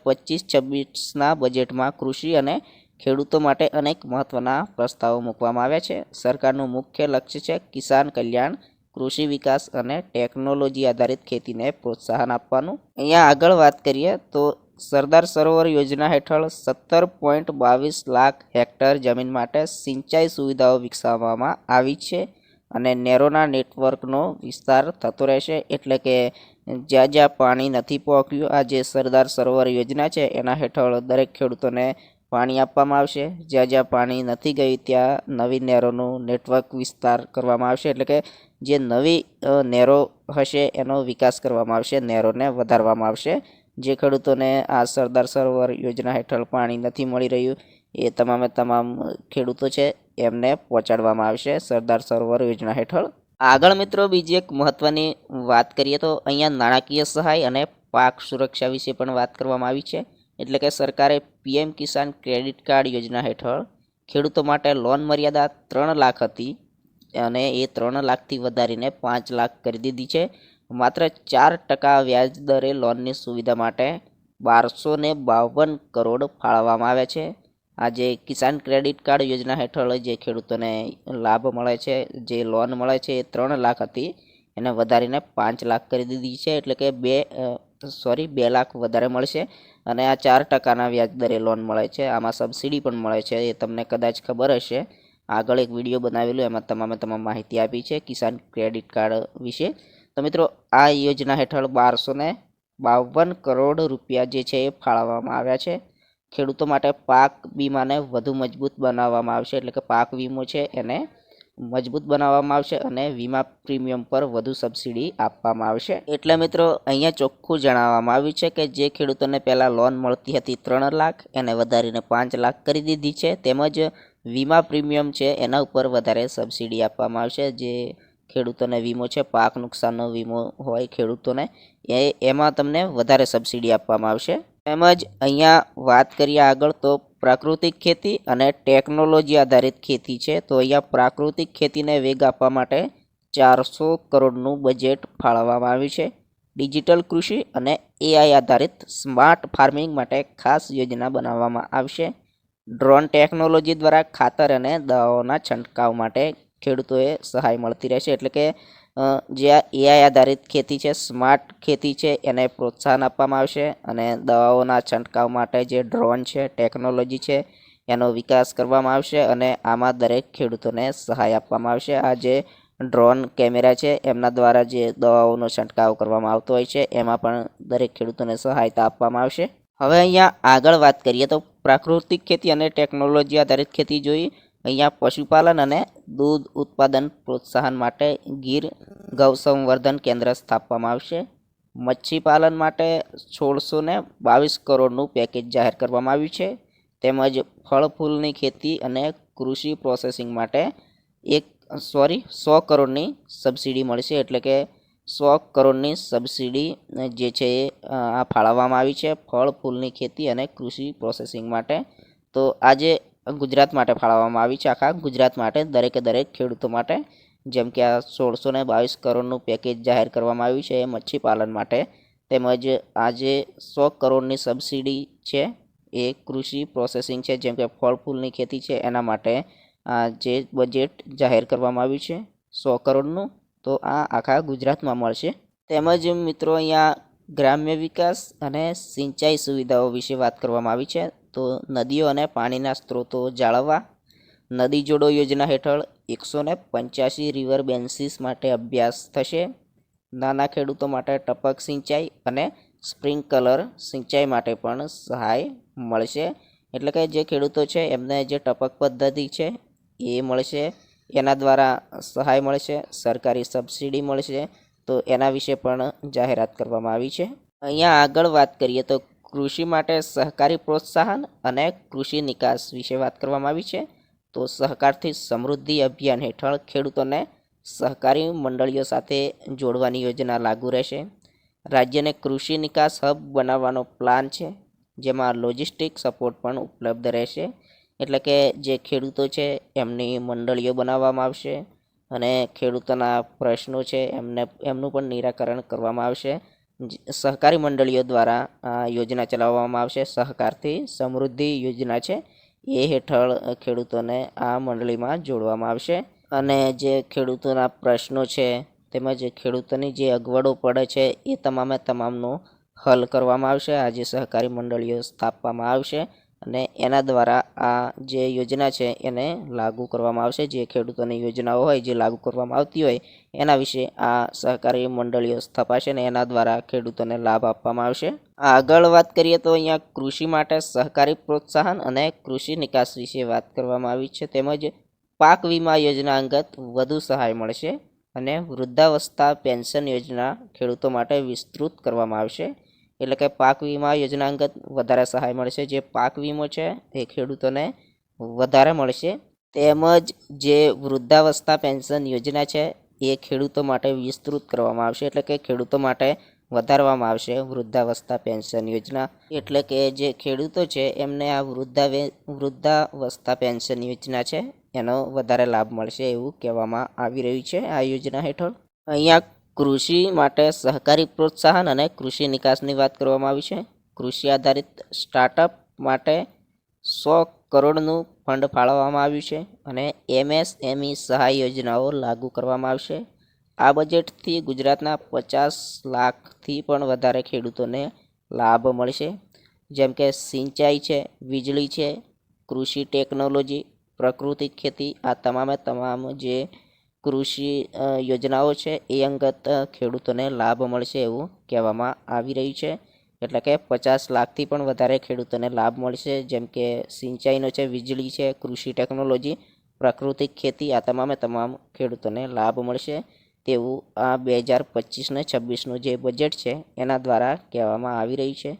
25-26ના બજેટમાં કૃષિ અને ખેડૂતો માટે અનેક મહત્વના પ્રસ્તાવો મૂકવામાં આવ્યા છે. સરકારનું મુખ્ય લક્ષ્ય છે કિસાન કલ્યાણ, કૃષિ વિકાસ અને ટેકનોલોજી આધારિત ખેતીને પ્રોત્સાહન આપવાનું. અહીંયા આગળ વાત કરીએ તો સરદાર સરોવર યોજના હેઠળ 17.22 લાખ હેક્ટર જમીન માટે સિંચાઈ સુવિધાઓ વિકસાવવામાં આવી છે અને નહેરોના નેટવર્કનો વિસ્તાર થતો રહેશે. એટલે કે જ્યાં જ્યાં પાણી નથી પહોંચ્યું, આ જે સરદાર સરોવર યોજના છે એના હેઠળ દરેક ખેડૂતોને પાણી આપવામાં આવશે. જ્યાં જ્યાં પાણી નથી ગયું ત્યાં નવી નહેરોનું નેટવર્ક વિસ્તાર કરવામાં આવશે. એટલે કે જે નવી નહેરો હશે એનો વિકાસ કરવામાં આવશે, નહેરોને વધારવામાં આવશે. જે ખેડૂતોને આ સરદાર સરોવર યોજના હેઠળ પાણી નથી મળી રહ્યું એ તમામ ખેડૂતો છે એમને પહોંચાડવામાં આવશે સરદાર સરોવર યોજના હેઠળ. આગળ મિત્રો બીજી એક મહત્વની વાત કરીએ તો અહીંયા નાણાકીય સહાય અને પાક સુરક્ષા વિશે પણ વાત કરવામાં આવી છે. એટલે કે સરકારે પીએમ કિસાન ક્રેડિટ કાર્ડ યોજના હેઠળ ખેડૂતો માટે લોન મર્યાદા 3 લાખ હતી અને એ 3 લાખથી વધારીને 5 લાખ કરી દીધી છે. માત્ર 4% વ્યાજ દરે લોનની સુવિધા માટે 1252 કરોડ ફાળવવામાં આવ્યા છે. આ જે કિસાન ક્રેડિટ કાર્ડ યોજના હેઠળ જે ખેડૂતોને લાભ મળે છે, જે લોન મળે છે એ 3 લાખ હતી, એને વધારીને 5 લાખ કરી દીધી છે. એટલે કે 2 લાખ વધારે મળશે અને આ 4%ના વ્યાજ દરે લોન મળે છે. આમાં સબસિડી પણ મળે છે, એ તમને કદાચ ખબર હશે. આગળ એક વિડીયો બનાવેલો એમાં તમામ માહિતી આપી છે કિસાન ક્રેડિટ કાર્ડ વિશે. તો મિત્રો આ યોજના હેઠળ 1252 કરોડ રૂપિયા જે છે એ ફાળવવામાં આવ્યા છે. ખેડૂતો માટે પાક વીમાને વધુ મજબૂત બનાવવામાં આવશે. એટલે કે પાક વીમો છે એને મજબૂત બનાવવામાં આવશે અને વીમા પ્રીમિયમ પર વધુ સબસિડી આપવામાં આવશે. એટલે મિત્રો અહીંયા ચોખ્ખું જણાવવામાં આવ્યું છે કે જે ખેડૂતોને પહેલાં લોન મળતી હતી 3 લાખ, એને વધારીને 5 લાખ કરી દીધી છે. તેમજ વીમા પ્રીમિયમ છે એના ઉપર વધારે સબસિડી આપવામાં આવશે. જે ખેડૂતોને વીમો છે, પાક નુકસાનનો વીમો હોય ખેડૂતોને, એમાં તમને વધારે સબસિડી આપવામાં આવશે. તેમજ અહીંયા વાત કરીએ આગળ તો પ્રાકૃતિક ખેતી અને ટેકનોલોજી આધારિત ખેતી છે. તો અહીંયા પ્રાકૃતિક ખેતીને વેગ આપવા માટે 400 કરોડનું બજેટ ફાળવવામાં આવ્યું છે. ડિજિટલ કૃષિ અને એઆઈ આધારિત સ્માર્ટ ફાર્મિંગ માટે ખાસ યોજના બનાવવામાં આવશે. ડ્રોન ટેકનોલોજી દ્વારા ખાતર અને દવાઓના છંટકાવ માટે ખેડૂતોએ સહાય મળતી રહેશે. એટલે કે જે આ એઆઈ આધારિત ખેતી છે, સ્માર્ટ ખેતી છે, એને પ્રોત્સાહન આપવામાં આવશે અને દવાઓના છંટકાવ માટે જે ડ્રોન છે, ટેકનોલોજી છે, એનો વિકાસ કરવામાં આવશે અને આમાં દરેક ખેડૂતોને સહાય આપવામાં આવશે. આ જે ડ્રોન કેમેરા છે એમના દ્વારા જે દવાઓનો છંટકાવ કરવામાં આવતો હોય છે એમાં પણ દરેક ખેડૂતોને સહાયતા આપવામાં આવશે. હવે અહીંયા આગળ વાત કરીએ તો પ્રાકૃતિક ખેતી અને ટેકનોલોજી આધારિત ખેતી જોઈ. અહીંયા પશુપાલન અને દૂધ ઉત્પાદન પ્રોત્સાહન માટે ગીર ગૌસંવર્ધન કેન્દ્ર સ્થાપવામાં આવશે. મચ્છીપાલન માટે 1622 કરોડનું પેકેજ જાહેર કરવામાં આવ્યું છે. તેમજ ફળ ફૂલની ખેતી અને કૃષિ પ્રોસેસિંગ માટે 100 કરોડની સબસિડી મળશે. એટલે કે 100 કરોડની સબસિડી જે છે એ આ ફાળવવામાં આવી છે ફળ ફૂલની ખેતી અને કૃષિ પ્રોસેસિંગ માટે. તો આજે ગુજરાત માટે ફાળવવામાં આવી છે, આખા ગુજરાત માટે, દરેક ખેડૂતો માટે. જેમ કે આ 1622 કરોડનું પેકેજ જાહેર કરવામાં આવ્યું છે એ મચ્છીપાલન માટે. તેમજ આજે 100 કરોડની સબસિડી છે એ કૃષિ પ્રોસેસિંગ છે, જેમ કે ફળ ફૂલની ખેતી છે એના માટે આ જે બજેટ જાહેર કરવામાં આવ્યું છે 100 કરોડનું, તો આ આખા ગુજરાતમાં મળશે. તેમજ મિત્રો અહીંયા ગ્રામ્ય વિકાસ અને સિંચાઈ સુવિધાઓ વિશે વાત કરવામાં આવી છે. તો નદીઓ અને પાણીના સ્ત્રોતો જાળવવા, નદી જોડો યોજના હેઠળ 185 રિવર બેન્સીસ માટે અભ્યાસ થશે. નાના ખેડૂતો માટે ટપક સિંચાઈ અને સ્પ્રિંકલર સિંચાઈ માટે પણ સહાય મળશે. એટલે કે જે ખેડૂતો છે એમને જે ટપક પદ્ધતિ છે એ મળશે, એના દ્વારા સહાય મળશે, સરકારી સબસિડી મળશે. તો એના વિશે પણ જાહેરાત કરવામાં આવી છે. અહીંયા આગળ વાત કરીએ તો કૃષિ માટે સહકારી પ્રોત્સાહન અને કૃષિ નિકાસ વિશે વાત કરવામાં આવી છે. તો સહકારથી સમૃદ્ધિ અભિયાન હેઠળ ખેડૂતોને સહકારી મંડળીઓ સાથે જોડવાની યોજના લાગુ રહેશે. રાજ્યને કૃષિ નિકાસ હબ બનાવવાનો પ્લાન છે, જેમાં લોજિસ્ટિક સપોર્ટ પણ ઉપલબ્ધ રહેશે. એટલે કે જે ખેડૂતો છે એમની મંડળીઓ બનાવવામાં આવશે અને ખેડૂતોના પ્રશ્નો છે એમનું પણ નિરાકરણ કરવામાં આવશે. સહકારી મંડળીઓ દ્વારા આ યોજના ચલાવવામાં આવશે. સહકારથી સમૃદ્ધિ યોજના છે એ હેઠળ ખેડૂતોને આ મંડળીમાં જોડવામાં આવશે અને જે ખેડૂતોના પ્રશ્નો છે તેમજ ખેડૂતોની જે અગવડો પડે છે એ તમામનો હલ કરવામાં આવશે. આ જે સહકારી મંડળીઓ સ્થાપવામાં આવશે અને એના દ્વારા આ જે યોજના છે એને લાગુ કરવામાં આવશે. જે ખેડૂતોની યોજનાઓ હોય જે લાગુ કરવામાં આવતી હોય એના વિશે આ સહકારી મંડળીઓ સ્થપાશે અને એના દ્વારા ખેડૂતોને લાભ આપવામાં આવશે. આગળ વાત કરીએ તો અહીંયા કૃષિ માટે સહકારી પ્રોત્સાહન અને કૃષિ નિકાસ વિશે વાત કરવામાં આવી છે. તેમજ પાક વીમા યોજના અંગત વધુ સહાય મળશે અને વૃદ્ધાવસ્થા પેન્શન યોજના ખેડૂતો માટે વિસ્તૃત કરવામાં આવશે. એટલે કે પાક વીમા યોજના અંગત વધારે સહાય મળશે. જે પાક વીમો છે એ ખેડૂતોને વધારે મળશે. તેમજ જે વૃદ્ધાવસ્થા પેન્શન યોજના છે એ ખેડૂતો માટે વિસ્તૃત કરવામાં આવશે. એટલે કે ખેડૂતો માટે વધારવામાં આવશે વૃદ્ધાવસ્થા પેન્શન યોજના. એટલે કે જે ખેડૂતો છે એમને આ વૃદ્ધાવસ્થા પેન્શન યોજના છે એનો વધારે લાભ મળશે એવું કહેવામાં આવી રહ્યું છે આ યોજના હેઠળ. અહીંયા કૃષિ માટે સહકારી પ્રોત્સાહન અને કૃષિ નિકાસની વાત કરવામાં આવી છે. કૃષિ આધારિત સ્ટાર્ટઅપ માટે 100 કરોડનું ફંડ ફાળવવામાં આવ્યું છે અને MSME સહાય યોજનાઓ લાગુ કરવામાં આવશે. આ બજેટથી ગુજરાતના 50 લાખથી પણ વધારે ખેડૂતોને લાભ મળશે. જેમ કે સિંચાઈ છે, વીજળી છે, કૃષિ ટેકનોલોજી, પ્રાકૃતિક ખેતી, આ તમામ જે કૃષિ યોજનાઓ છે એ અંગત ખેડૂતોને લાભ મળશે એવું કહેવામાં આવી રહ્યું છે. એટલે કે 50 લાખથી પણ વધારે ખેડૂતોને લાભ મળશે. જેમ કે સિંચાઈનો છે, વીજળી છે, કૃષિ ટેકનોલોજી, પ્રાકૃતિક ખેતી, આ તમામ ખેડૂતોને લાભ મળશે તેવું આ 2025 ને 26નું જે બજેટ છે એના દ્વારા કહેવામાં આવી રહ્યું છે.